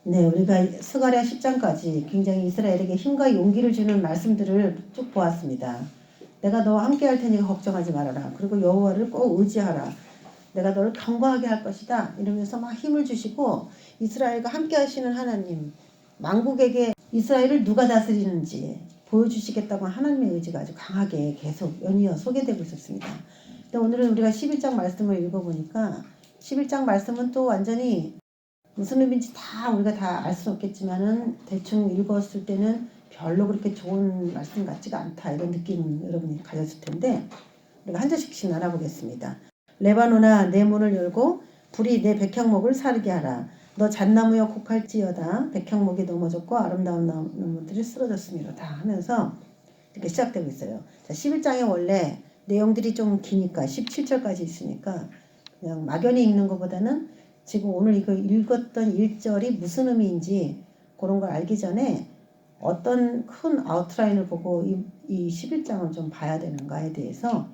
네, 우리가 스가랴 10장까지 굉장히 이스라엘에게 힘과 용기를 주는 말씀들을 쭉 보았습니다. 내가 너와 함께 할 테니까 걱정하지 말아라. 그리고 여호와를 꼭 의지하라. 내가 너를 견고하게 할 것이다. 이러면서 막 힘을 주시고 이스라엘과 함께 하시는 하나님, 만국에게 이스라엘을 누가 다스리는지 보여주시겠다고 하나님의 의지가 아주 강하게 계속 연이어 소개되고 있었습니다. 근데 오늘은 우리가 11장 말씀을 읽어보니까 11장 말씀은 또 완전히 무슨 의미인지 다 우리가 다 알 수는 없겠지만은 대충 읽었을 때는 별로 그렇게 좋은 말씀 같지가 않다 이런 느낌 여러분이 가졌을 텐데 우리가 한 절씩씩 나눠보겠습니다. 레바논아 내 문을 열고 불이 내 백향목을 사르게 하라. 너 잣나무여 곡할지어다. 백향목이 넘어졌고 아름다운 나무들이 쓰러졌음이로다 하면서 이렇게 시작되고 있어요. 자, 11장에 원래 내용들이 좀 기니까 17절까지 있으니까 그냥 막연히 읽는 것보다는 지금 오늘 이거 읽었던 1절이 무슨 의미인지 그런 걸 알기 전에 어떤 큰 아웃라인을 보고 이 11장을 좀 봐야 되는가에 대해서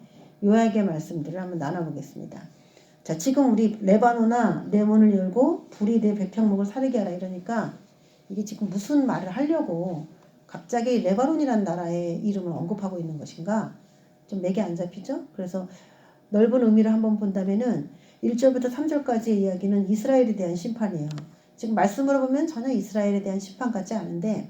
요약의 말씀들을 한번 나눠보겠습니다. 자, 지금 우리 레바논아 내 문을 열고 불이 내 백향목을 사르게 하라 이러니까 이게 지금 무슨 말을 하려고 갑자기 레바논이라는 나라의 이름을 언급하고 있는 것인가 좀 맥이 안 잡히죠? 그래서 넓은 의미를 한번 본다면은 1절부터 3절까지의 이야기는 이스라엘에 대한 심판이에요. 지금 말씀으로 보면 전혀 이스라엘에 대한 심판 같지 않은데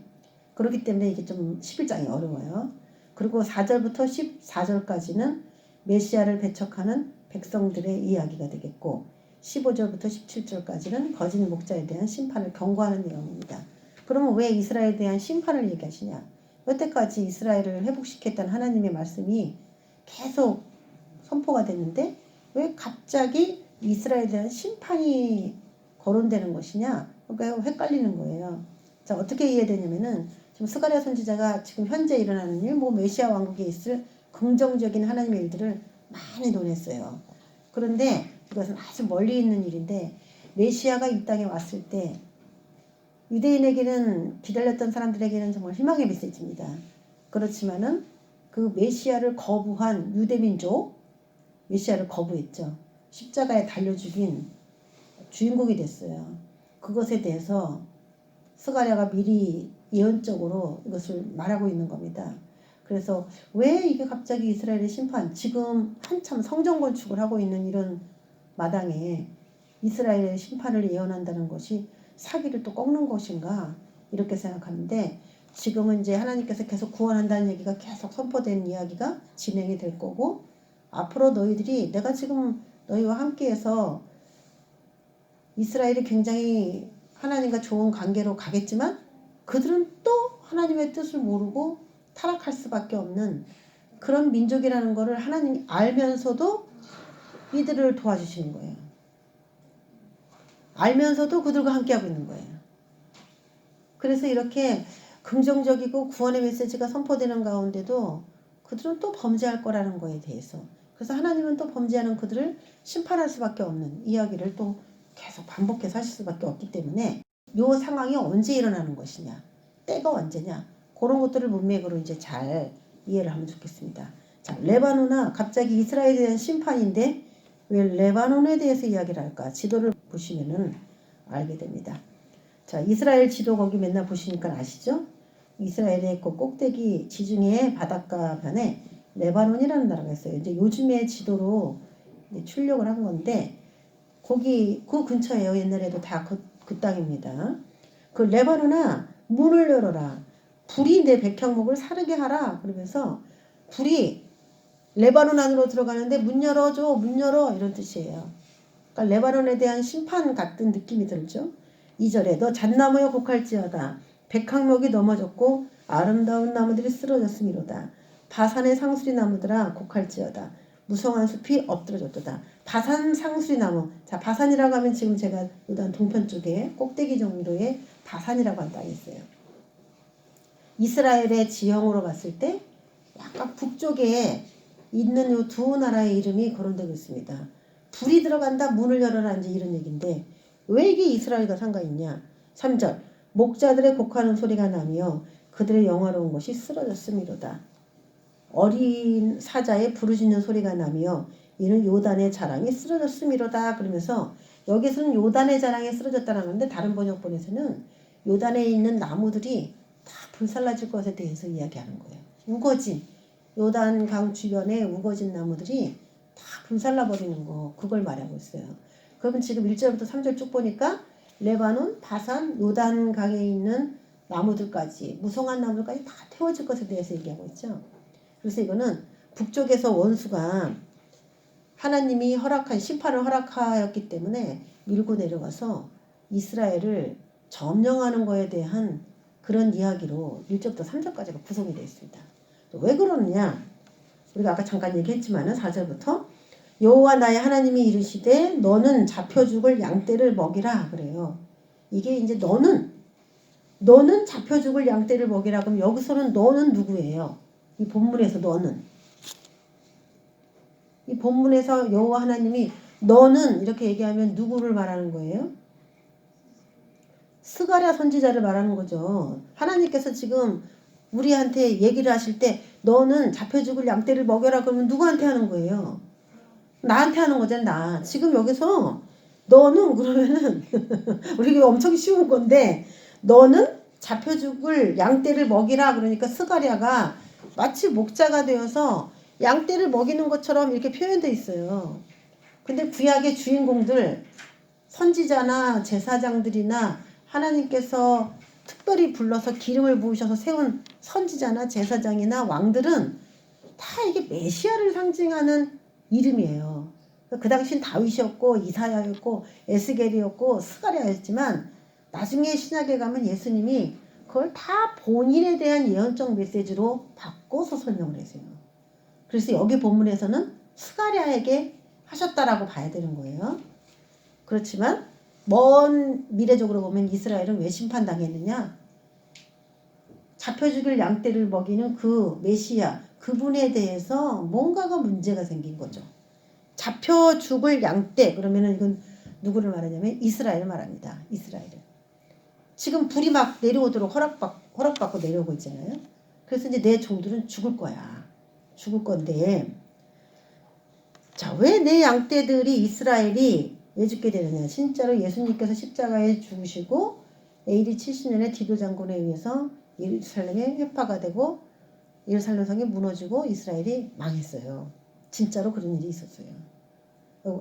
그렇기 때문에 이게 좀 11장이 어려워요. 그리고 4절부터 14절까지는 메시아를 배척하는 백성들의 이야기가 되겠고 15절부터 17절까지는 거짓 목자에 대한 심판을 경고하는 내용입니다. 그러면 왜 이스라엘에 대한 심판을 얘기하시냐? 여태까지 이스라엘을 회복시켰다는 하나님의 말씀이 계속 선포가 됐는데 왜 갑자기 이스라엘에 대한 심판이 거론되는 것이냐? 그러니까 헷갈리는 거예요. 자, 어떻게 이해되냐면은 지금 스가랴 선지자가 지금 현재 일어나는 일, 메시아 왕국에 있을 긍정적인 하나님의 일들을 많이 논했어요. 그런데 이것은 아주 멀리 있는 일인데 메시아가 이 땅에 왔을 때 유대인에게는 기다렸던 사람들에게는 정말 희망의 메시지입니다. 그렇지만은 그 메시아를 거부한 유대민족 메시아를 거부했죠. 십자가에 달려 죽인 주인공이 됐어요. 그것에 대해서 스가랴가 미리 예언적으로 이것을 말하고 있는 겁니다. 그래서 왜 이게 갑자기 이스라엘의 심판, 지금 한참 성전 건축을 하고 있는 이런 마당에 이스라엘의 심판을 예언한다는 것이 사기를 또 꺾는 것인가 이렇게 생각하는데 지금은 이제 하나님께서 계속 구원한다는 얘기가 계속 선포된 이야기가 진행이 될 거고 앞으로 너희들이 내가 지금 너희와 함께해서 이스라엘이 굉장히 하나님과 좋은 관계로 가겠지만 그들은 또 하나님의 뜻을 모르고 타락할 수밖에 없는 그런 민족이라는 것을 하나님이 알면서도 이들을 도와주시는 거예요. 알면서도 그들과 함께하고 있는 거예요. 그래서 이렇게 긍정적이고 구원의 메시지가 선포되는 가운데도 그들은 또 범죄할 거라는 거에 대해서 그래서 하나님은 또 범죄하는 그들을 심판할 수밖에 없는 이야기를 또 계속 반복해서 하실 수밖에 없기 때문에 이 상황이 언제 일어나는 것이냐 때가 언제냐 그런 것들을 문맥으로 이제 잘 이해를 하면 좋겠습니다. 자, 레바논아 갑자기 이스라엘에 대한 심판인데 왜 레바논에 대해서 이야기를 할까? 지도를 보시면은 알게 됩니다. 자, 이스라엘 지도 거기 맨날 보시니까 아시죠? 이스라엘의 그 꼭대기 지중해 바닷가 편에 레바논이라는 나라가 있어요. 이제 요즘의 지도로 출력을 한 건데 거기 그 근처에요. 옛날에도 다 그 땅입니다. 그 레바논아 문을 열어라. 불이 내 백향목을 사르게 하라. 그러면서 불이 레바논 안으로 들어가는데 문 열어줘. 문 열어. 이런 뜻이에요. 그러니까 레바논에 대한 심판 같은 느낌이 들죠. 2절에 너 잣나무여 곡할지어다. 백향목이 넘어졌고 아름다운 나무들이 쓰러졌음이로다. 바산의 상수리 나무들아 곡할지어다. 무성한 숲이 엎드러졌도다. 바산 상수리 나무. 자, 바산이라고 하면 지금 제가 요단 동편 쪽에 꼭대기 정도의 바산이라고 한 땅이 있어요. 이스라엘의 지형으로 봤을 때 약간 북쪽에 있는 요 두 나라의 이름이 거론되고 있습니다. 불이 들어간다 문을 열어라 이제 이런 얘기인데 왜 이게 이스라엘과 상관이 있냐. 3절 목자들의 곡하는 소리가 나며 그들의 영화로운 것이 쓰러졌음이로다. 어린 사자의 부르짖는 소리가 나며 이는 요단의 자랑이 쓰러졌음이로다. 그러면서 여기서는 요단의 자랑에 쓰러졌다는 건데 다른 번역본에서는 요단에 있는 나무들이 다 불살라질 것에 대해서 이야기하는 거예요. 우거진 요단강 주변에 우거진 나무들이 다 불살라 버리는 거 그걸 말하고 있어요. 그러면 지금 1절부터 3절 쭉 보니까 레바논, 바산, 요단강에 있는 나무들까지 무성한 나무들까지 다 태워질 것에 대해서 얘기하고 있죠. 그래서 이거는 북쪽에서 원수가 하나님이 허락한 심판을 허락하였기 때문에 밀고 내려가서 이스라엘을 점령하는 거에 대한 그런 이야기로 1절부터 3절까지가 구성이 되어 있습니다. 왜 그러느냐? 우리가 아까 잠깐 얘기했지만은 4절부터 여호와 나의 하나님이 이르시되 너는 잡혀 죽을 양떼를 먹이라 그래요. 이게 이제 너는 잡혀 죽을 양떼를 먹이라 그러면 여기서는 너는 누구예요? 이 본문에서 너는 이 본문에서 여호와 하나님이 너는 이렇게 얘기하면 누구를 말하는 거예요? 스가랴 선지자를 말하는 거죠. 하나님께서 지금 우리한테 얘기를 하실 때 너는 잡혀 죽을 양떼를 먹여라 그러면 누구한테 하는 거예요? 나한테 하는 거잖아. 나. 지금 여기서 너는 그러면은 우리가 엄청 쉬운 건데 너는 잡혀 죽을 양떼를 먹이라 그러니까 스가랴가 마치 목자가 되어서 양떼를 먹이는 것처럼 이렇게 표현되어 있어요. 근데 구약의 주인공들 선지자나 제사장들이나 하나님께서 특별히 불러서 기름을 부으셔서 세운 선지자나 제사장이나 왕들은 다 이게 메시아를 상징하는 이름이에요. 그 당시엔 다윗이었고 이사야였고 에스겔이었고 스가랴였지만 나중에 신약에 가면 예수님이 그걸 다 본인에 대한 예언적 메시지로 바꿔서 설명을 했어요. 그래서 여기 본문에서는 스가랴에게 하셨다라고 봐야 되는 거예요. 그렇지만 먼 미래적으로 보면 이스라엘은 왜 심판당했느냐? 잡혀 죽일 양떼를 먹이는 그 메시아 그분에 대해서 뭔가가 문제가 생긴 거죠. 잡혀 죽을 양떼 그러면은 이건 누구를 말하냐면 이스라엘 말합니다. 이스라엘을. 지금 불이 막 내려오도록 허락받고 내려오고 있잖아요. 그래서 이제 내 종들은 죽을 거야. 죽을 건데 자, 왜 내 양떼들이 이스라엘이 왜 죽게 되느냐? 진짜로 예수님께서 십자가에 죽으시고 AD 70년에 디도 장군에 의해서 예루살렘에 회파가 되고 예루살렘 성이 무너지고 이스라엘이 망했어요. 진짜로 그런 일이 있었어요.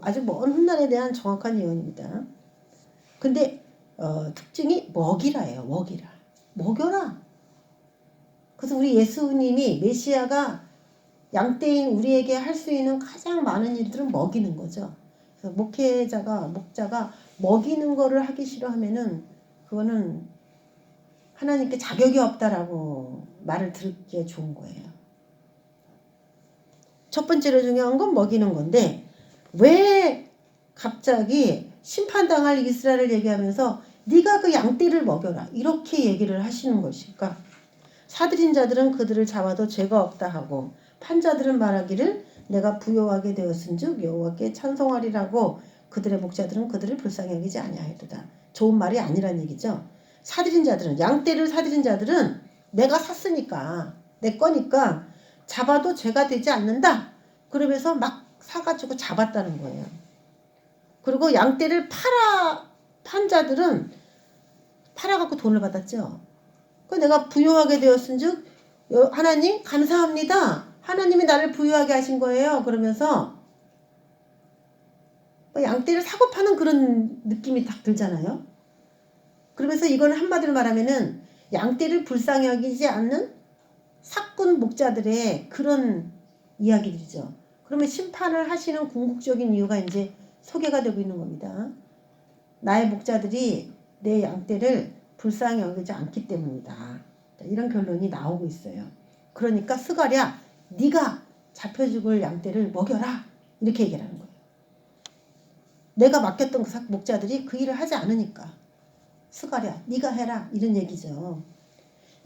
아주 먼 훗날에 대한 정확한 예언입니다. 근데 특징이 먹이라예요. 먹이라. 먹여라. 그래서 우리 예수님이 메시아가 양떼인 우리에게 할 수 있는 가장 많은 일들은 먹이는 거죠. 그래서 목자가 먹이는 거를 하기 싫어하면은 그거는 하나님께 자격이 없다라고 말을 들게 좋은 거예요. 첫 번째로 중요한 건 먹이는 건데 왜 갑자기 심판당할 이스라엘을 얘기하면서 네가 그 양떼를 먹여라 이렇게 얘기를 하시는 것일까? 사들인 자들은 그들을 잡아도 죄가 없다 하고 판자들은 말하기를 내가 부요하게 되었은즉 여호와께 찬송하리라고 그들의 목자들은 그들을 불쌍히 여기지 아니하였도다. 좋은 말이 아니란 얘기죠. 사들인 자들은 양떼를 사들인 자들은 내가 샀으니까 내 거니까 잡아도 죄가 되지 않는다. 그러면서 막 사가지고 잡았다는 거예요. 그리고 양떼를 판 자들은 팔아갖고 돈을 받았죠. 그 내가 부요하게 되었은즉 하나님 감사합니다. 하나님이 나를 부유하게 하신 거예요. 그러면서 양떼를 사고 파는 그런 느낌이 딱 들잖아요. 그러면서 이건 한마디로 말하면은 양떼를 불쌍히 여기지 않는 사꾼 목자들의 그런 이야기들이죠. 그러면 심판을 하시는 궁극적인 이유가 이제 소개가 되고 있는 겁니다. 나의 목자들이 내 양떼를 불쌍히 여기지 않기 때문이다. 이런 결론이 나오고 있어요. 그러니까 스가랴 네가 잡혀 죽을 양떼를 먹여라 이렇게 얘기를 하는 거예요. 내가 맡겼던 그 목자들이 그 일을 하지 않으니까 스가랴 네가 해라 이런 얘기죠.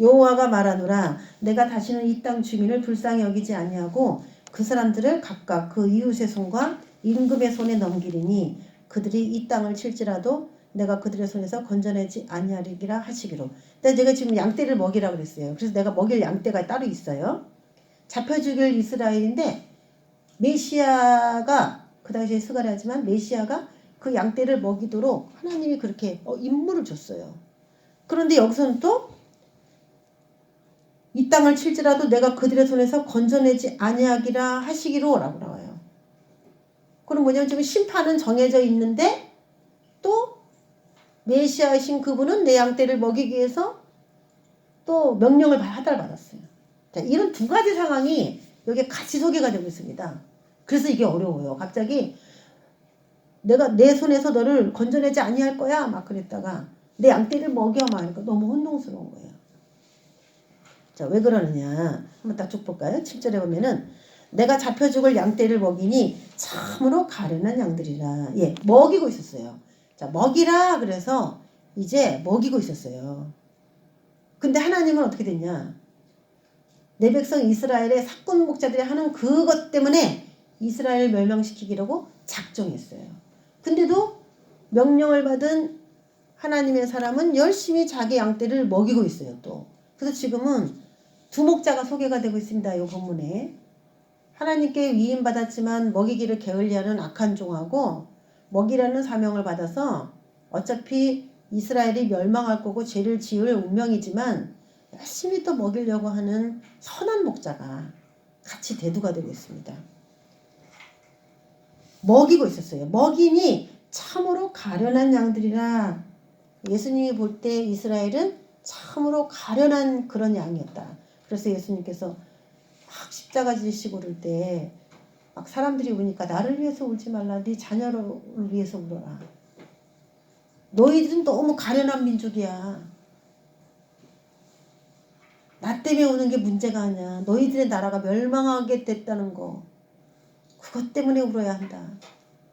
여호와가 말하노라 내가 다시는 이 땅 주민을 불쌍히 여기지 아니하고 그 사람들을 각각 그 이웃의 손과 임금의 손에 넘기리니 그들이 이 땅을 칠지라도 내가 그들의 손에서 건져내지 아니하리라 하시기로. 근데 내가 지금 양떼를 먹이라고 그랬어요. 그래서 내가 먹일 양떼가 따로 있어요. 잡혀 죽일 이스라엘인데 메시아가 그 당시에 스가랴지만 메시아가 그 양떼를 먹이도록 하나님이 그렇게 임무를 줬어요. 그런데 여기서는 또 이 땅을 칠지라도 내가 그들의 손에서 건져내지 아니하기라 하시기로 라고 나와요. 그럼 뭐냐면 지금 심판은 정해져 있는데 또 메시아이신 그분은 내 양떼를 먹이기 위해서 또 명령을 하달받았어요. 자, 이런 두 가지 상황이 여기에 같이 소개가 되고 있습니다. 그래서 이게 어려워요. 갑자기 내가 내 손에서 너를 건져내지 아니할 거야 막 그랬다가 내 양떼를 먹여 막 하니까 너무 혼동스러운 거예요. 자, 왜 그러느냐 한번 딱 쭉 볼까요? 7절에 보면은 내가 잡혀 죽을 양떼를 먹이니 참으로 가련한 양들이라. 예, 먹이고 있었어요. 자, 먹이라 그래서 이제 먹이고 있었어요. 근데 하나님은 어떻게 됐냐? 내 백성 이스라엘의 사꾼 목자들이 하는 그것 때문에 이스라엘을 멸망시키기라고 작정했어요. 근데도 명령을 받은 하나님의 사람은 열심히 자기 양떼를 먹이고 있어요. 또 그래서 지금은 두 목자가 소개가 되고 있습니다. 이 본문에 하나님께 위임받았지만 먹이기를 게을리하는 악한 종하고 먹이라는 사명을 받아서 어차피 이스라엘이 멸망할 거고 죄를 지을 운명이지만 열심히 또 먹이려고 하는 선한 목자가 같이 대두가 되고 있습니다. 먹이고 있었어요. 먹이니 참으로 가련한 양들이라. 예수님이 볼 때 이스라엘은 참으로 가련한 그런 양이었다. 그래서 예수님께서 막 십자가 지시고 그럴 때 막 사람들이 우니까 나를 위해서 울지 말라. 네 자녀를 위해서 울어라. 너희들은 너무 가련한 민족이야. 나 때문에 오는 게 문제가 아니야. 너희들의 나라가 멸망하게 됐다는 거. 그것 때문에 울어야 한다.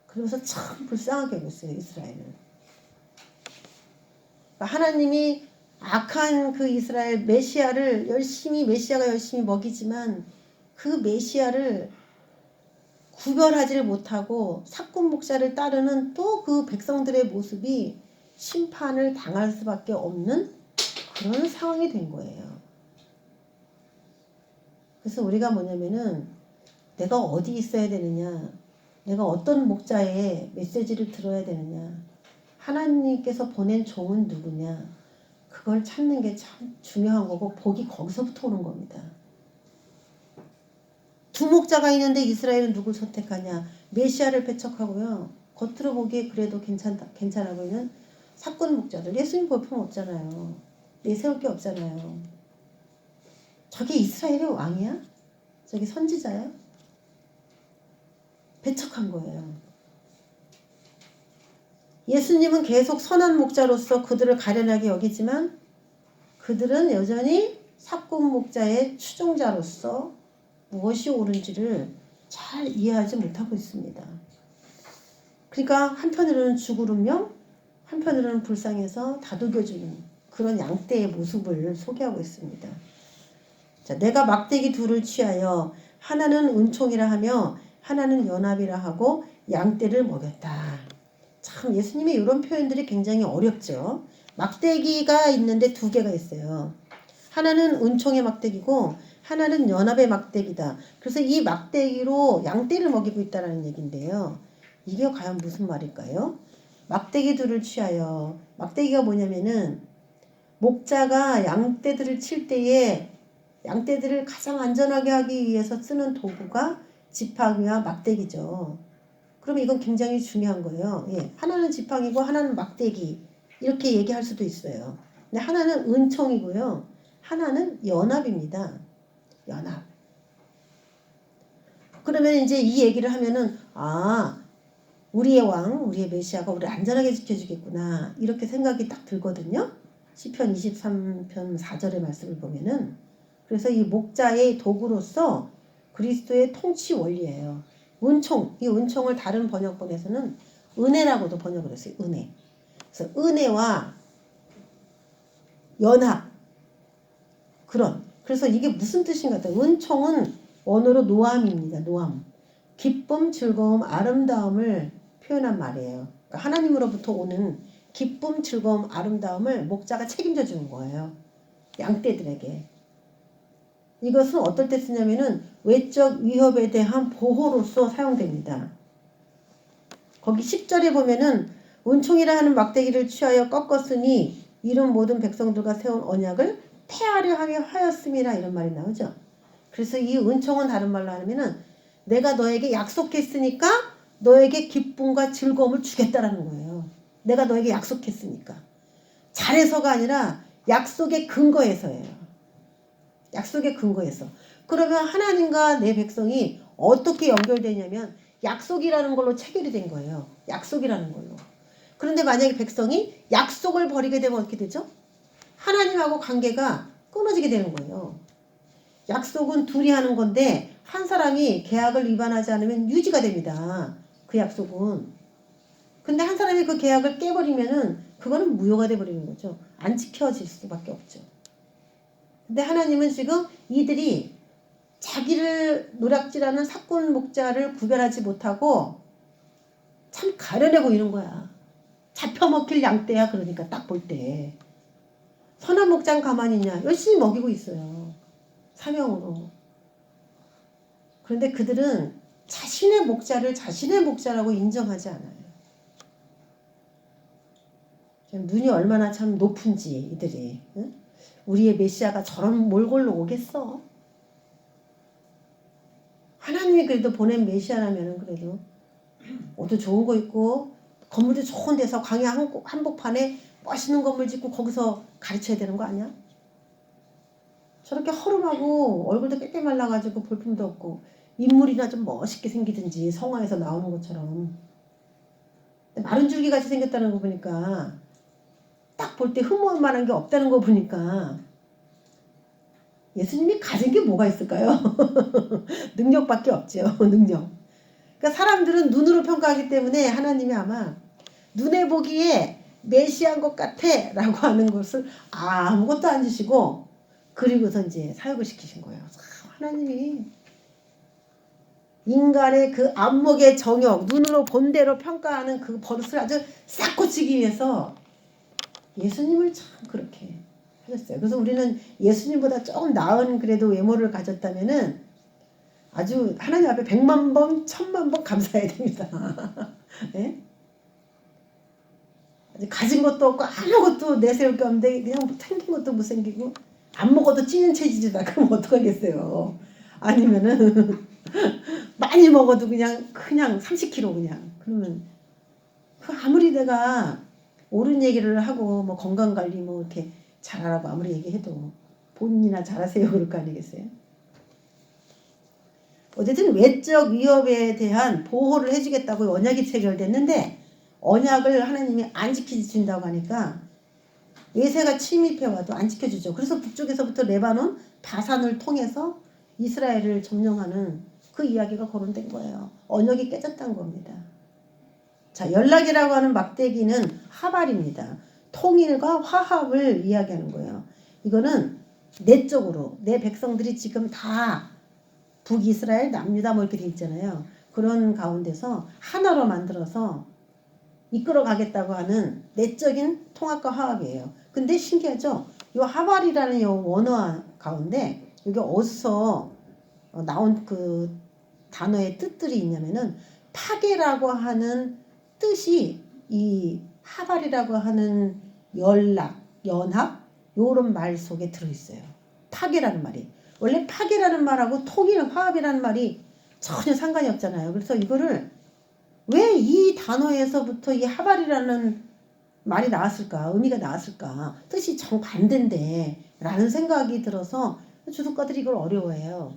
그러면서 참 불쌍하게 여겼어요. 이스라엘을. 그러니까 하나님이 악한 그 이스라엘 메시아가 열심히 먹이지만 그 메시아를 구별하지를 못하고 사꾼 목자를 따르는 또 그 백성들의 모습이 심판을 당할 수밖에 없는 그런 상황이 된 거예요. 그래서 우리가 뭐냐면은 내가 어디 있어야 되느냐, 내가 어떤 목자의 메시지를 들어야 되느냐, 하나님께서 보낸 종은 누구냐, 그걸 찾는 게 참 중요한 거고 복이 거기서부터 오는 겁니다. 두 목자가 있는데 이스라엘은 누굴 선택하냐? 메시아를 배척하고요. 겉으로 보기에 그래도 괜찮아 보이는 사꾼 목자들. 예수님 볼품 없잖아요. 내세울 게 없잖아요. 저게 이스라엘의 왕이야? 저게 선지자야? 배척한 거예요. 예수님은 계속 선한 목자로서 그들을 가련하게 여기지만 그들은 여전히 사꾼 목자의 추종자로서 무엇이 옳은지를 잘 이해하지 못하고 있습니다. 그러니까 한편으로는 죽을 운명, 한편으로는 불쌍해서 다독여주는 그런 양떼의 모습을 소개하고 있습니다. 자, 내가 막대기 둘을 취하여 하나는 은총이라 하며 하나는 연합이라 하고 양떼를 먹였다. 참 예수님의 이런 표현들이 굉장히 어렵죠. 막대기가 있는데 두 개가 있어요. 하나는 은총의 막대기고 하나는 연합의 막대기다. 그래서 이 막대기로 양떼를 먹이고 있다는 얘기인데요. 이게 과연 무슨 말일까요? 막대기 둘을 취하여. 막대기가 뭐냐면은 목자가 양떼들을 칠 때에 양떼들을 가장 안전하게 하기 위해서 쓰는 도구가 지팡이와 막대기죠. 그럼 이건 굉장히 중요한 거예요. 예, 하나는 지팡이고 하나는 막대기 이렇게 얘기할 수도 있어요. 근데 하나는 은총이고요. 하나는 연합입니다. 연합. 그러면 이제 이 얘기를 하면은 우리의 왕, 우리의 메시아가 우리를 안전하게 지켜주겠구나 이렇게 생각이 딱 들거든요. 시편 23편 4절의 말씀을 보면은 그래서 이 목자의 도구로서 그리스도의 통치 원리예요. 은총, 이 은총을 다른 번역본에서는 은혜라고도 번역을 했어요. 은혜. 그래서 은혜와 연합 그래서 이게 무슨 뜻인가 같아요. 은총은 원어로 노함입니다. 노함. 기쁨, 즐거움, 아름다움을 표현한 말이에요. 그러니까 하나님으로부터 오는 기쁨, 즐거움, 아름다움을 목자가 책임져 주는 거예요. 양떼들에게. 이것은 어떨 때 쓰냐면은 외적 위협에 대한 보호로서 사용됩니다. 거기 10절에 보면은 은총이라 하는 막대기를 취하여 꺾었으니 이런 모든 백성들과 세운 언약을 폐하려 하였음이라 이런 말이 나오죠. 그래서 이 은총은 다른 말로 하면은 내가 너에게 약속했으니까 너에게 기쁨과 즐거움을 주겠다라는 거예요. 내가 너에게 약속했으니까. 잘해서가 아니라 약속의 근거에서예요. 약속의 근거에서. 그러면 하나님과 내 백성이 어떻게 연결되냐면 약속이라는 걸로 체결이 된 거예요. 약속이라는 걸로. 그런데 만약에 백성이 약속을 버리게 되면 어떻게 되죠? 하나님하고 관계가 끊어지게 되는 거예요. 약속은 둘이 하는 건데 한 사람이 계약을 위반하지 않으면 유지가 됩니다. 그 약속은. 근데 한 사람이 그 계약을 깨버리면은 그거는 무효가 돼버리는 거죠. 안 지켜질 수밖에 없죠. 근데 하나님은 지금 이들이 자기를 노략질하는 사꾼 목자를 구별하지 못하고 참 가련해 보이는 거야. 잡혀먹힐 양떼야. 그러니까 딱 볼 때. 선한 목자는 가만히 있냐. 열심히 먹이고 있어요. 사명으로. 그런데 그들은 자신의 목자를 자신의 목자라고 인정하지 않아요. 눈이 얼마나 참 높은지 이들이. 응? 우리의 메시아가 저런 몰골로 오겠어? 하나님이 그래도 보낸 메시아라면 그래도 옷도 좋은 거 입고 건물도 좋은 데서 광야 한복판에 멋있는 건물 짓고 거기서 가르쳐야 되는 거 아니야? 저렇게 허름하고 얼굴도 깨끗 말라가지고 볼품도 없고 인물이나 좀 멋있게 생기든지 성화에서 나오는 것처럼 마른 줄기같이 생겼다는 거 보니까 딱 볼 때 흠모할 만한 게 없다는 거 보니까 예수님이 가진 게 뭐가 있을까요? 능력밖에 없죠. 능력. 그러니까 사람들은 눈으로 평가하기 때문에 하나님이 아마 눈에 보기에 메시아인 것 같아 라고 하는 것을 아무것도 안 주시고 그리고서 이제 사역을 시키신 거예요. 하나님이 인간의 그 안목의 정욕, 눈으로 본 대로 평가하는 그 버릇을 아주 싹 고치기 위해서 예수님을 참 그렇게 하셨어요. 그래서 우리는 예수님보다 조금 나은 그래도 외모를 가졌다면은 아주 하나님 앞에 100만 번, 1000만 번 감사해야 됩니다. 네? 아직 가진 것도 없고 아무것도 내세울 게 없는데 그냥 생긴 것도 못생기고 안 먹어도 찌는 체질이다. 그럼 어떡하겠어요. 아니면은 많이 먹어도 그냥 30kg 그냥. 그러면 그 아무리 내가 옳은 얘기를 하고 뭐 건강관리 뭐 이렇게 잘하라고 아무리 얘기해도 본인이나 잘하세요 그럴 거 아니겠어요? 어쨌든 외적 위협에 대한 보호를 해주겠다고 언약이 체결됐는데 언약을 하나님이 안 지켜준다고 하니까 외세가 침입해와도 안 지켜주죠. 그래서 북쪽에서부터 레바논, 바산을 통해서 이스라엘을 점령하는 그 이야기가 거론된 거예요. 언약이 깨졌다는 겁니다. 자, 연락이라고 하는 막대기는 하발입니다. 통일과 화합을 이야기하는 거예요. 이거는 내적으로 내 백성들이 지금 다 북이스라엘, 남유다 뭐 이렇게 돼 있잖아요. 그런 가운데서 하나로 만들어서 이끌어 가겠다고 하는 내적인 통합과 화합이에요. 근데 신기하죠? 이 하발이라는 이 원어 가운데 이게 어디서 나온 그 단어의 뜻들이 있냐면은 파괴라고 하는 뜻이 이 하발이라고 하는 연락, 연합 요런 말 속에 들어있어요. 파괴라는 말이. 원래 파괴라는 말하고 통일, 화합이라는 말이 전혀 상관이 없잖아요. 그래서 이거를 왜 이 단어에서부터 이 하발이라는 말이 나왔을까? 의미가 나왔을까? 뜻이 정반대인데 라는 생각이 들어서 주석가들이 이걸 어려워해요.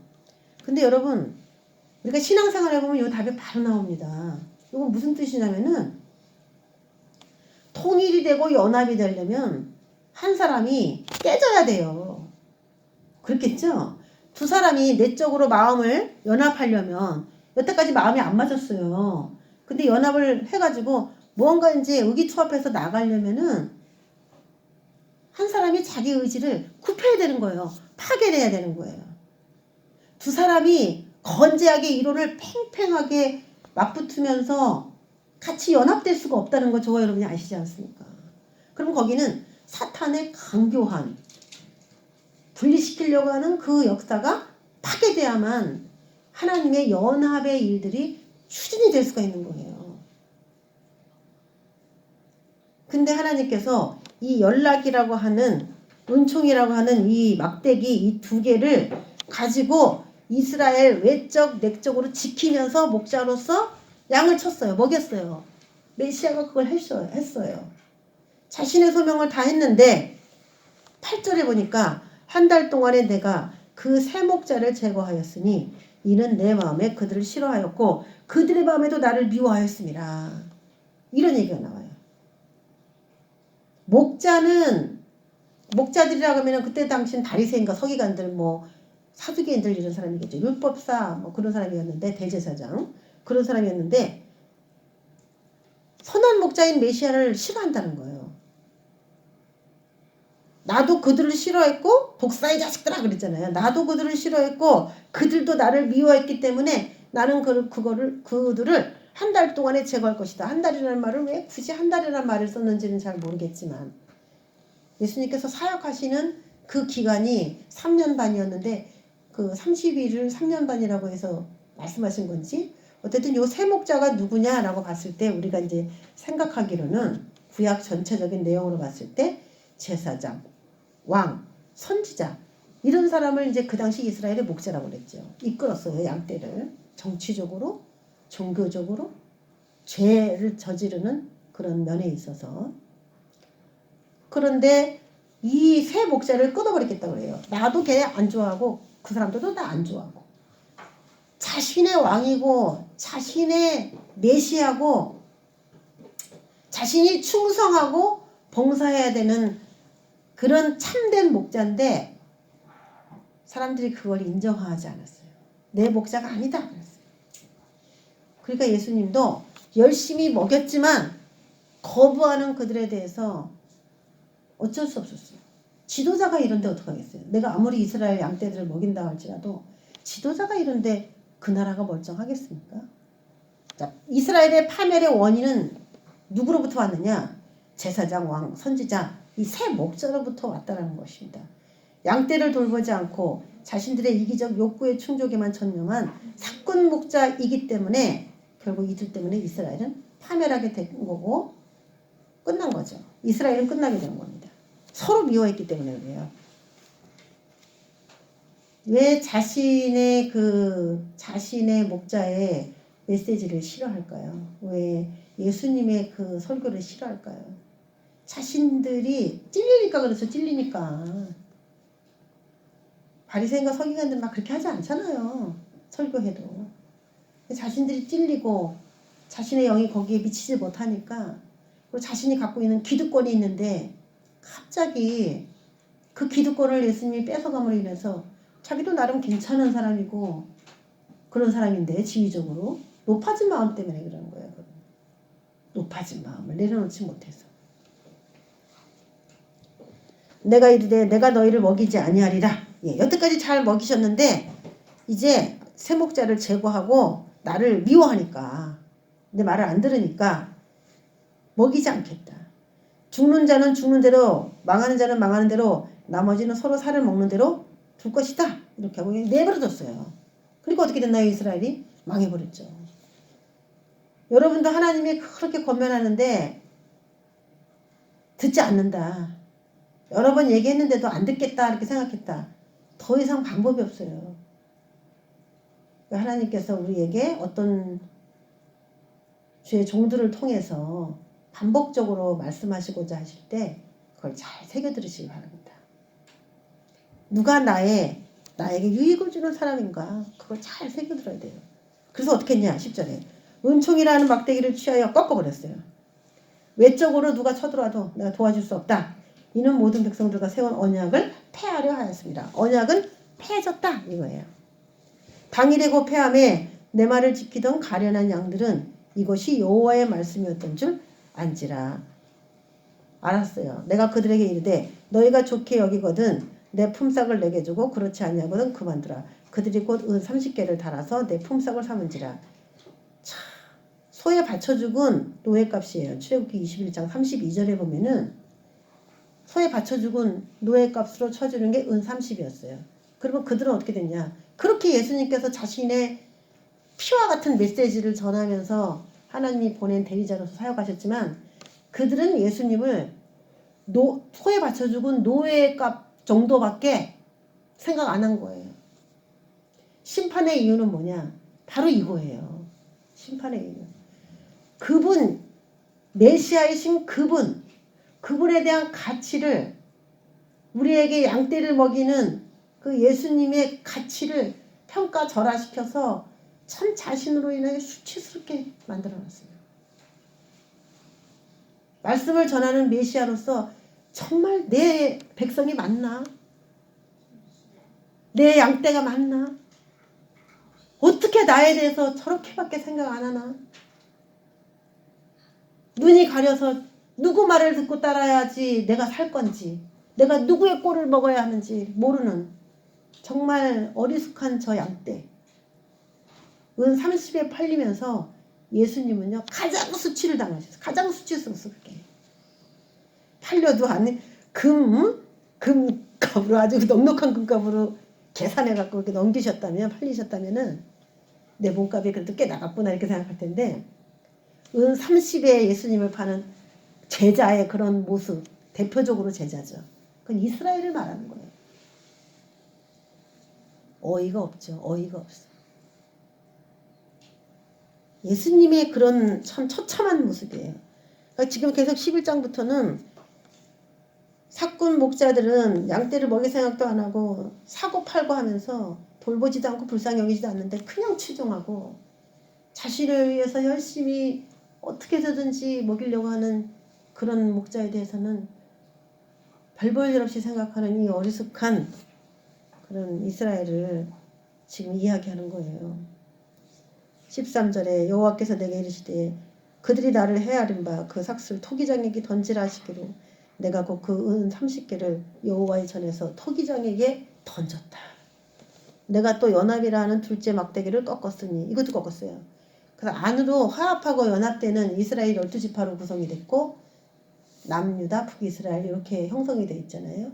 근데 여러분 우리가 신앙생활 해보면 이 답이 바로 나옵니다. 이건 무슨 뜻이냐면은 통일이 되고 연합이 되려면 한 사람이 깨져야 돼요. 그렇겠죠? 두 사람이 내적으로 마음을 연합하려면 여태까지 마음이 안 맞았어요. 근데 연합을 해가지고 무언가 이제 의기투합해서 나가려면은 한 사람이 자기 의지를 굽혀야 되는 거예요. 파괴해야 되는 거예요. 두 사람이 건재하게 이론을 팽팽하게 맞붙으면서 같이 연합될 수가 없다는 거 저와 여러분이 아시지 않습니까? 그럼 거기는 사탄의 강교한 분리시키려고 하는 그 역사가 파괴돼야만 하나님의 연합의 일들이 추진이 될 수가 있는 거예요. 근데 하나님께서 이 연락이라고 하는 은총이라고 하는 이 막대기 이 두 개를 가지고 이스라엘 외적 내적으로 지키면서 목자로서 양을 쳤어요. 먹였어요. 메시아가 그걸 했어요. 자신의 소명을 다 했는데 8절에 보니까 한 달 동안에 내가 그 세 목자를 제거하였으니 이는 내 마음에 그들을 싫어하였고 그들의 마음에도 나를 미워하였습니다. 이런 얘기가 나와요. 목자들이라고 하면 그때 당시는 바리새인과 서기관들 뭐 사두개인들 이런 사람이겠죠. 율법사 뭐 그런 사람이었는데 대제사장 그런 사람이었는데 선한 목자인 메시아를 싫어한다는 거예요. 나도 그들을 싫어했고 독사의 자식들아 그랬잖아요. 나도 그들을 싫어했고 그들도 나를 미워했기 때문에 나는 그들을 한 달 동안에 제거할 것이다. 한 달이라는 말을 왜 굳이 한 달이라는 말을 썼는지는 잘 모르겠지만 예수님께서 사역하시는 그 기간이 3년 반이었는데 그 30일을 3년 반이라고 해서 말씀하신 건지 어쨌든 요 세 목자가 누구냐라고 봤을 때 우리가 이제 생각하기로는 구약 전체적인 내용으로 봤을 때 제사장, 왕, 선지자 이런 사람을 이제 그 당시 이스라엘의 목자라고 그랬죠. 이끌었어요. 양떼를 정치적으로 종교적으로 죄를 저지르는 그런 면에 있어서 그런데 이 세 목자를 끊어버리겠다고 그래요. 나도 걔 안 좋아하고 그 사람들도 나 안 좋아하고 자신의 왕이고 자신의 메시아고 자신이 충성하고 봉사해야 되는 그런 참된 목자인데 사람들이 그걸 인정하지 않았어요. 내 목자가 아니다 그랬어요. 그러니까 예수님도 열심히 먹였지만 거부하는 그들에 대해서 어쩔 수 없었어요. 지도자가 이런데 어떡하겠어요. 내가 아무리 이스라엘 양떼들을 먹인다 할지라도 지도자가 이런데 그 나라가 멀쩡하겠습니까? 자, 이스라엘의 파멸의 원인은 누구로부터 왔느냐? 제사장, 왕, 선지자 이 세 목자로부터 왔다라는 것입니다. 양떼를 돌보지 않고 자신들의 이기적 욕구의 충족에만 전념한 사꾼 목자이기 때문에 결국 이들 때문에 이스라엘은 파멸하게 된 거고 끝난 거죠. 이스라엘은 끝나게 된 겁니다. 서로 미워했기 때문에 그래요. 왜 자신의 목자의 메시지를 싫어할까요? 왜 예수님의 그 설교를 싫어할까요? 자신들이 찔리니까 그렇죠. 찔리니까. 바리새인과 서기관들 막 그렇게 하지 않잖아요. 설교해도. 자신들이 찔리고 자신의 영이 거기에 미치지 못하니까 그리고 자신이 갖고 있는 기득권이 있는데 갑자기 그 기득권을 예수님이 뺏어감으로 인해서 자기도 나름 괜찮은 사람이고 그런 사람인데 지위적으로 높아진 마음 때문에 그러는 거예요. 높아진 마음을 내려놓지 못해서 내가 이르되 내가 너희를 먹이지 아니하리라. 예, 여태까지 잘 먹이셨는데 이제 세 목자를 제거하고 나를 미워하니까 내 말을 안 들으니까 먹이지 않겠다. 죽는 자는 죽는 대로 망하는 자는 망하는 대로 나머지는 서로 살을 먹는 대로 둘 것이다. 이렇게 하고 내버려뒀어요. 그러니까 어떻게 됐나요? 이스라엘이 망해버렸죠. 여러분도 하나님이 그렇게 권면하는데 듣지 않는다. 여러 번 얘기했는데도 안 듣겠다 이렇게 생각했다. 더 이상 방법이 없어요. 하나님께서 우리에게 어떤 주의 종들을 통해서 반복적으로 말씀하시고자 하실 때 그걸 잘 새겨 들으시기 바랍니다. 누가 나에게 유익을 주는 사람인가 그걸 잘 새겨 들어야 돼요. 그래서 어떻게 했냐 10절에 은총이라는 막대기를 취하여 꺾어버렸어요. 외적으로 누가 쳐들어와도 내가 도와줄 수 없다. 이는 모든 백성들과 세운 언약을 폐하려 하였습니다. 언약은 폐해졌다 이거예요. 당일에 그 폐함에 내 말을 지키던 가련한 양들은 이것이 여호와의 말씀이었던 줄 안지라. 알았어요. 내가 그들에게 이르되 너희가 좋게 여기거든 내 품삯을 내게 주고 그렇지 아니하거든 그만두라. 그들이 곧 은 30개를 달아서 내 품삯을 삼은지라. 참, 소에 바쳐 죽은 노예값이에요. 출애굽기 21장 32절에 보면은 소에 바쳐 죽은 노예값으로 쳐주는 게 은 30이었어요. 그러면 그들은 어떻게 됐냐? 그렇게 예수님께서 자신의 피와 같은 메시지를 전하면서 하나님이 보낸 대리자로서 사역하셨지만 그들은 예수님을 소에 바쳐 죽은 노예값 정도밖에 생각 안 한 거예요. 심판의 이유는 뭐냐? 바로 이거예요. 심판의 이유. 그분, 메시아이신 그분에 대한 가치를, 우리에게 양떼를 먹이는 그 예수님의 가치를 평가절하시켜서 참 자신으로 인하여 수치스럽게 만들어놨어요. 말씀을 전하는 메시아로서 정말 내 백성이 맞나? 내 양떼가 맞나? 어떻게 나에 대해서 저렇게밖에 생각 안 하나? 눈이 가려서 누구 말을 듣고 따라야지 내가 살 건지, 내가 누구의 꼴을 먹어야 하는지 모르는 정말 어리숙한 저 양떼. 은 30에 팔리면서 예수님은요 가장 수치를 당하셨어요. 가장 수치스럽게. 팔려도 안 금값으로 아주 넉넉한 금값으로 계산해갖고 이렇게 넘기셨다면, 팔리셨다면은 내 몸값이 그래도 꽤 나갔구나 이렇게 생각할 텐데, 은 30에 예수님을 파는 제자의 그런 모습, 대표적으로 제자죠. 그건 이스라엘을 말하는 거예요. 어이가 없죠. 어이가 없어. 예수님의 그런 참 처참한 모습이에요. 그러니까 지금 계속 11장부터는 삭군 목자들은 양떼를 먹일 생각도 안 하고 사고 팔고 하면서 돌보지도 않고 불쌍히 여기지도 않는데 그냥 치종하고 자신을 위해서 열심히 어떻게 해서든지 먹이려고 하는 그런 목자에 대해서는 별 볼 일 없이 생각하는 이 어리숙한 그런 이스라엘을 지금 이야기하는 거예요. 13절에 여호와께서 내게 이르시되 그들이 나를 헤아린 바 그 삭슬 토기장에게 던지라 하시기로 내가 곧 그 은 30개를 여호와의 전에서 토기장에게 던졌다. 내가 또 연합이라 하는 둘째 막대기를 꺾었으니, 이것도 꺾었어요. 그래서 안으로 화합하고 연합되는 이스라엘 12지파로 구성이 됐고 남유다 북이스라엘 이렇게 형성이 되어 있잖아요.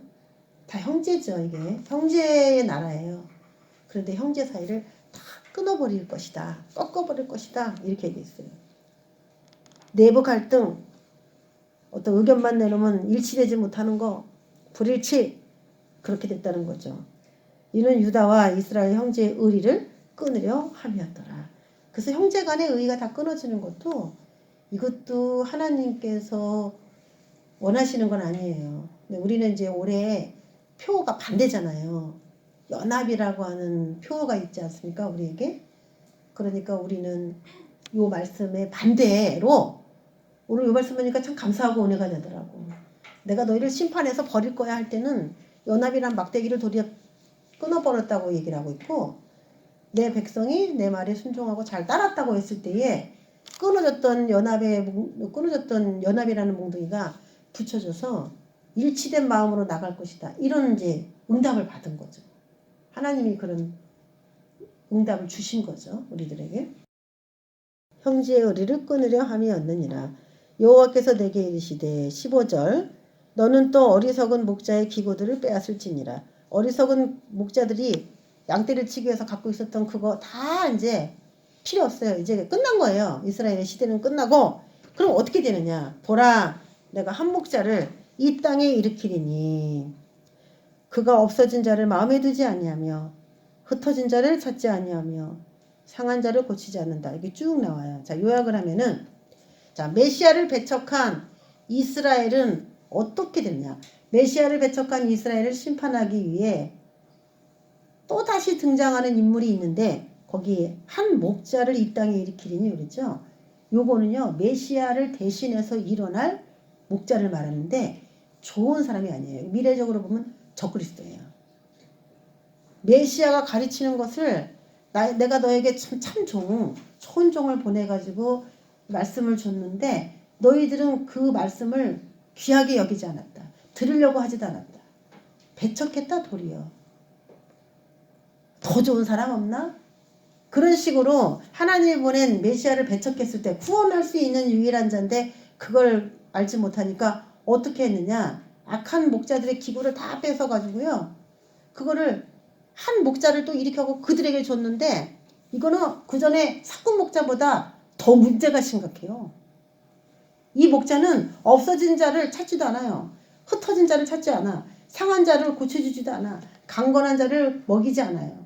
다 형제죠. 이게 형제의 나라예요. 그런데 형제 사이를 다 끊어버릴 것이다, 꺾어버릴 것이다 이렇게 얘기했어요. 내부 갈등, 어떤 의견만 내놓으면 일치되지 못하는 거, 불일치, 그렇게 됐다는 거죠. 이는 유다와 이스라엘 형제의 의리를 끊으려 함이었더라. 그래서 형제 간의 의의가 다 끊어지는 것도, 이것도 하나님께서 원하시는 건 아니에요. 근데 우리는 이제 올해 표가 반대잖아요. 연합이라고 하는 표가 있지 않습니까? 우리에게. 그러니까 우리는 이 말씀의 반대로, 오늘 이 말씀 보니까 참 감사하고 은혜가 되더라고. 내가 너희를 심판해서 버릴 거야 할 때는 연합이란 막대기를 도리어 끊어버렸다고 얘기를 하고 있고, 내 백성이 내 말에 순종하고 잘 따랐다고 했을 때에 끊어졌던 연합이라는 몽둥이가 붙여져서 일치된 마음으로 나갈 것이다. 이런 이제 응답을 받은 거죠. 하나님이 그런 응답을 주신 거죠. 우리들에게. 형제의 의리를 끊으려 함이었느니라. 여호와께서 내게 이르시되 15절 너는 또 어리석은 목자의 기고들을 빼앗을지니라. 어리석은 목자들이 양떼를 치기 위해서 갖고 있었던 그거 다 이제 필요 없어요. 이제 끝난 거예요. 이스라엘의 시대는 끝나고, 그럼 어떻게 되느냐. 보라, 내가 한 목자를 이 땅에 일으키리니 그가 없어진 자를 마음에 두지 아니하며 흩어진 자를 찾지 아니하며 상한 자를 고치지 않는다. 이게 쭉 나와요. 자, 요약을 하면은, 자, 메시아를 배척한 이스라엘은 어떻게 되느냐. 메시아를 배척한 이스라엘을 심판하기 위해 또 다시 등장하는 인물이 있는데, 거기 한 목자를 이 땅에 일으키리니 그랬죠. 요거는요, 메시아를 대신해서 일어날 목자를 말하는데 좋은 사람이 아니에요. 미래적으로 보면 적그리스도예요. 메시아가 가르치는 것을 내가 너에게 참 좋은 종을 보내가지고 말씀을 줬는데 너희들은 그 말씀을 귀하게 여기지 않았다. 들으려고 하지도 않았다. 배척했다 도리어. 더 좋은 사람 없나? 그런 식으로 하나님이 보낸 메시아를 배척했을 때 구원할 수 있는 유일한 자인데 그걸 알지 못하니까 어떻게 했느냐. 악한 목자들의 기구를 다 뺏어가지고요. 그거를 한 목자를 또 일으켜고 그들에게 줬는데, 이거는 그 전에 삭군 목자보다 더 문제가 심각해요. 이 목자는 없어진 자를 찾지도 않아요. 흩어진 자를 찾지 않아. 상한 자를 고쳐주지도 않아. 강건한 자를 먹이지 않아요.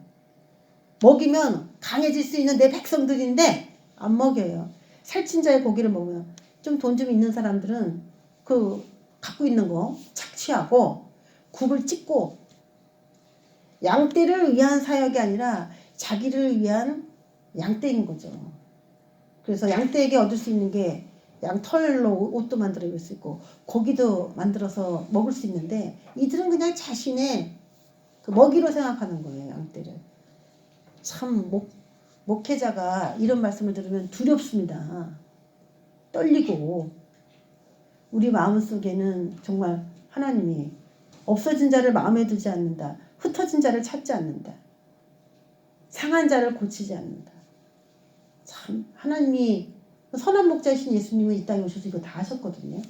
먹이면 강해질 수 있는 내 백성들인데 안 먹여요. 살찐 자의 고기를 먹으면 좀 돈 좀 있는 사람들은 그 갖고 있는 거 착취하고 굽을 찍고 양떼를 위한 사역이 아니라 자기를 위한 양떼인 거죠. 그래서 양떼에게 얻을 수 있는 게 양털로 옷도 만들어 입을 수 있고 고기도 만들어서 먹을 수 있는데 이들은 그냥 자신의 그 먹이로 생각하는 거예요. 양떼를. 참 목회자가 이런 말씀을 들으면 두렵습니다. 떨리고 우리 마음속에는 정말 하나님이 없어진 자를 마음에 두지 않는다. 흩어진 자를 찾지 않는다. 상한 자를 고치지 않는다. 참 하나님이 선한 목자이신 예수님은 이 땅에 오셔서 이거 다 하셨거든요.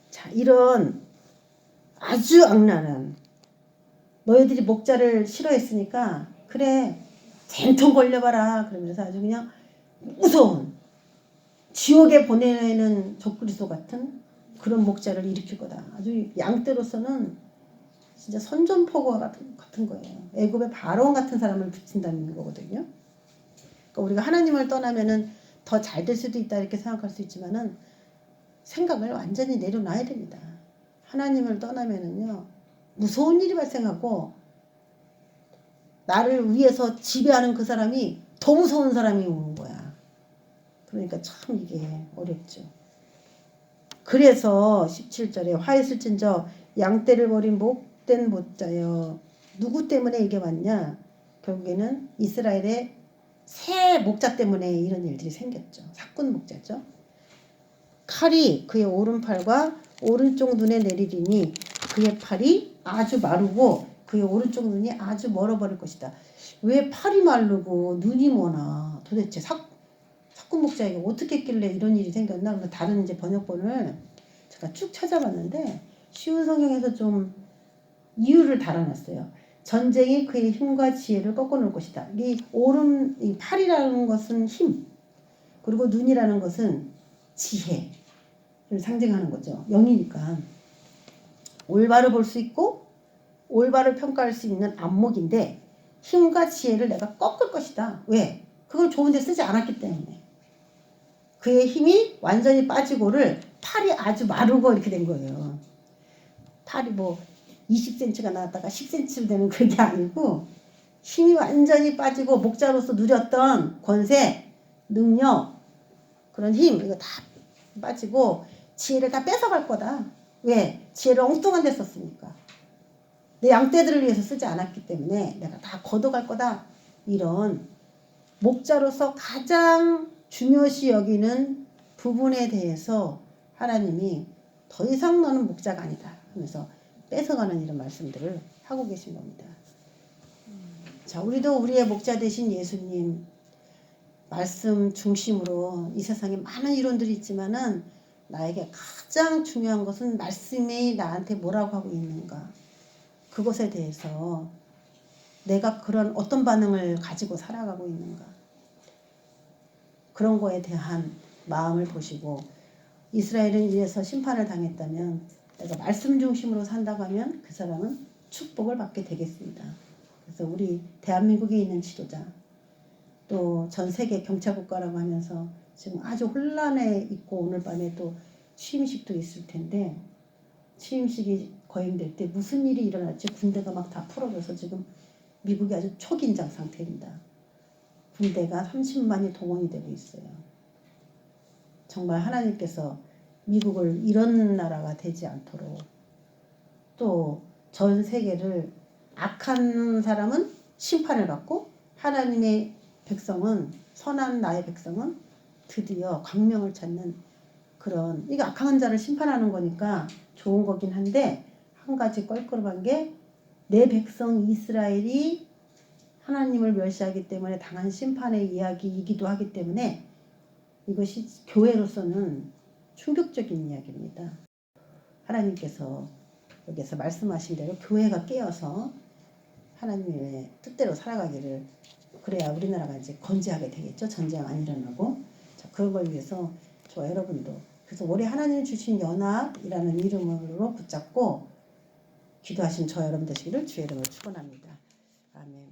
자, 이런 아주 악랄한 너희들이 목자를 싫어했으니까 그래 된통 걸려봐라 그러면서 아주 그냥 무서운 지옥에 보내는 적그리스도 같은 그런 목자를 일으킬 거다. 아주 양떼로서는 진짜 선전포고와 같은 거예요. 애굽의 바로왕 같은 사람을 붙인다는 거거든요. 그러니까 우리가 하나님을 떠나면은 더 잘 될 수도 있다 이렇게 생각할 수 있지만은 생각을 완전히 내려놔야 됩니다. 하나님을 떠나면은요 무서운 일이 발생하고 나를 위해서 지배하는 그 사람이 더 무서운 사람이 오는 거야. 그러니까 참 이게 어렵죠. 그래서 17절에 화 있을진저 양떼를 버린 목된 목자여. 누구 때문에 이게 왔냐? 결국에는 이스라엘의 새 목자 때문에 이런 일들이 생겼죠. 사꾼 목자죠. 칼이 그의 오른팔과 오른쪽 눈에 내리리니 그의 팔이 아주 마르고 그의 오른쪽 눈이 아주 멀어버릴 것이다. 왜 팔이 마르고 눈이 머나? 도대체 사꾼 목자에게 어떻게 했길래 이런 일이 생겼나? 다른 이제 번역본을 제가 쭉 찾아봤는데 쉬운 성경에서 좀 이유를 달아놨어요. 전쟁이 그의 힘과 지혜를 꺾어놓을 것이다. 이 팔이라는 것은 힘, 그리고 눈이라는 것은 지혜를 상징하는 거죠. 영이니까 올바로 볼 수 있고 올바로 평가할 수 있는 안목인데 힘과 지혜를 내가 꺾을 것이다. 왜? 그걸 좋은 데 쓰지 않았기 때문에. 그의 힘이 완전히 빠지고를 팔이 아주 마르고 이렇게 된 거예요. 팔이 뭐 20cm가 나왔다가 10cm 되는 그게 아니고 힘이 완전히 빠지고 목자로서 누렸던 권세, 능력, 그런 힘 이거 다 빠지고 지혜를 다 뺏어갈 거다. 왜? 지혜를 엉뚱한 데 썼으니까. 내 양떼들을 위해서 쓰지 않았기 때문에 내가 다 걷어갈 거다. 이런 목자로서 가장 중요시 여기는 부분에 대해서 하나님이 더 이상 너는 목자가 아니다 하면서 뺏어가는 이런 말씀들을 하고 계신 겁니다. 자, 우리도 우리의 목자 되신 예수님 말씀 중심으로 이 세상에 많은 이론들이 있지만은 나에게 가장 중요한 것은 말씀이 나한테 뭐라고 하고 있는가. 그것에 대해서 내가 그런 어떤 반응을 가지고 살아가고 있는가. 그런 거에 대한 마음을 보시고 이스라엘은 이래서 심판을 당했다면 내가 말씀 중심으로 산다고 하면 그 사람은 축복을 받게 되겠습니다. 그래서 우리 대한민국에 있는 지도자 또 전 세계 경찰국가라고 하면서 지금 아주 혼란에 있고 오늘 밤에 또 취임식도 있을 텐데 취임식이 거행될 때 무슨 일이 일어날지 군대가 막 다 풀어져서 지금 미국이 아주 초긴장 상태입니다. 군대가 30만이 동원이 되고 있어요. 정말 하나님께서 미국을 이런 나라가 되지 않도록 또 전 세계를 악한 사람은 심판을 받고 하나님의 백성은 선한 나의 백성은 드디어 광명을 찾는 그런 이게 악한 자를 심판하는 거니까 좋은 거긴 한데 한 가지 껄끄러운 게 내 백성 이스라엘이 하나님을 멸시하기 때문에 당한 심판의 이야기이기도 하기 때문에 이것이 교회로서는 충격적인 이야기입니다. 하나님께서 여기서 말씀하신 대로 교회가 깨어서 하나님의 뜻대로 살아가기를 그래야 우리나라가 이제 건재하게 되겠죠. 전쟁 안 일어나고. 자, 자, 그런 걸 위해서 저와 여러분도 그래서 올해 하나님 주신 연합이라는 이름으로 붙잡고 기도하신 저와 여러분 되시기를 주의 이름으로 축원합니다. 아멘.